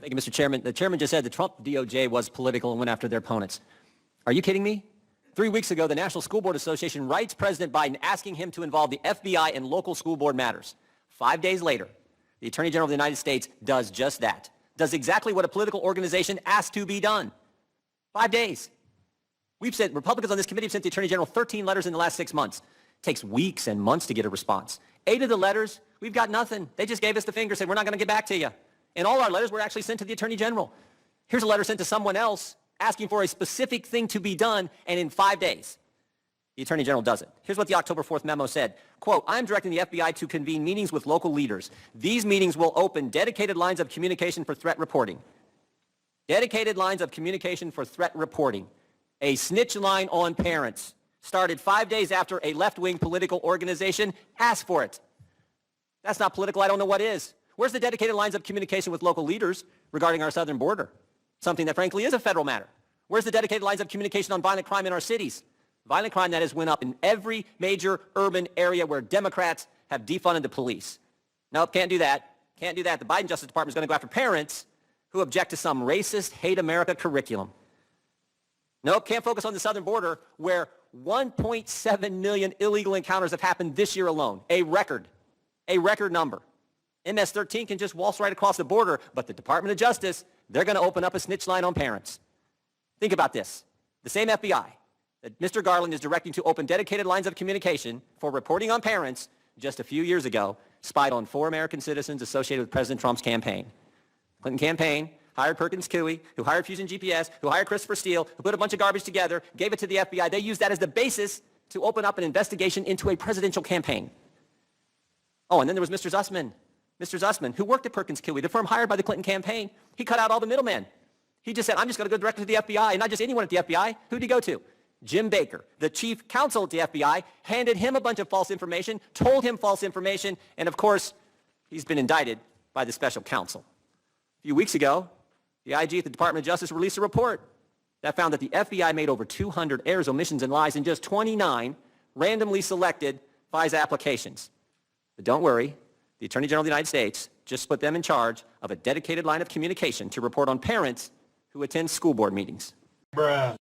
Thank you, Mr. Chairman. The chairman just said the Trump DOJ was political and went after their opponents. Are you kidding me? 3 weeks ago, the National School Board Association writes President Biden asking him to involve the FBI in local school board matters. 5 days later, the Attorney General of the United States does just that. Does exactly what a political organization asked to be done. 5 days. Republicans on this committee have sent the Attorney General 13 letters in the last 6 months. It takes weeks and months to get a response. 8 of the letters, we've got nothing. They just gave us the finger, said, we're not going to get back to you. And all our letters were actually sent to the Attorney General. Here's a letter sent to someone else asking for a specific thing to be done, and in 5 days, the Attorney General does it. Here's what the October 4th memo said. Quote, I'm directing the FBI to convene meetings with local leaders. These meetings will open dedicated lines of communication for threat reporting. Dedicated lines of communication for threat reporting. A snitch line on parents. Started 5 days after a left-wing political organization asked for it. That's not political. I don't know what is. Where's the dedicated lines of communication with local leaders regarding our southern border? Something that, frankly, is a federal matter. Where's the dedicated lines of communication on violent crime in our cities? Violent crime that has went up in every major urban area where Democrats have defunded the police. Nope, can't do that. Can't do that. The Biden Justice Department is going to go after parents who object to some racist, hate America curriculum. Nope, can't focus on the southern border where 1.7 million illegal encounters have happened this year alone. A record number. MS-13 can just waltz right across the border, but the Department of Justice, they're going to open up a snitch line on parents. Think about this. The same FBI that Mr. Garland is directing to open dedicated lines of communication for reporting on parents just a few years ago spied on 4 American citizens associated with President Trump's campaign. Clinton campaign hired Perkins Coie, who hired Fusion GPS, who hired Christopher Steele, who put a bunch of garbage together, gave it to the FBI. They used that as the basis to open up an investigation into a presidential campaign. Oh, and then there was Mr. Zussman. Mr. Zussman, who worked at Perkins Coie, the firm hired by the Clinton campaign. He cut out all the middlemen. He just said, I'm just going to go directly to the FBI, and not just anyone at the FBI. Who did he go to? Jim Baker, the chief counsel at the FBI, handed him a bunch of false information, told him false information, and of course, he's been indicted by the special counsel. A few weeks ago, the IG at the Department of Justice released a report that found that the FBI made over 200 errors, omissions, and lies in just 29 randomly selected FISA applications. But don't worry. The Attorney General of the United States just put them in charge of a dedicated line of communication to report on parents who attend school board meetings. Bruh.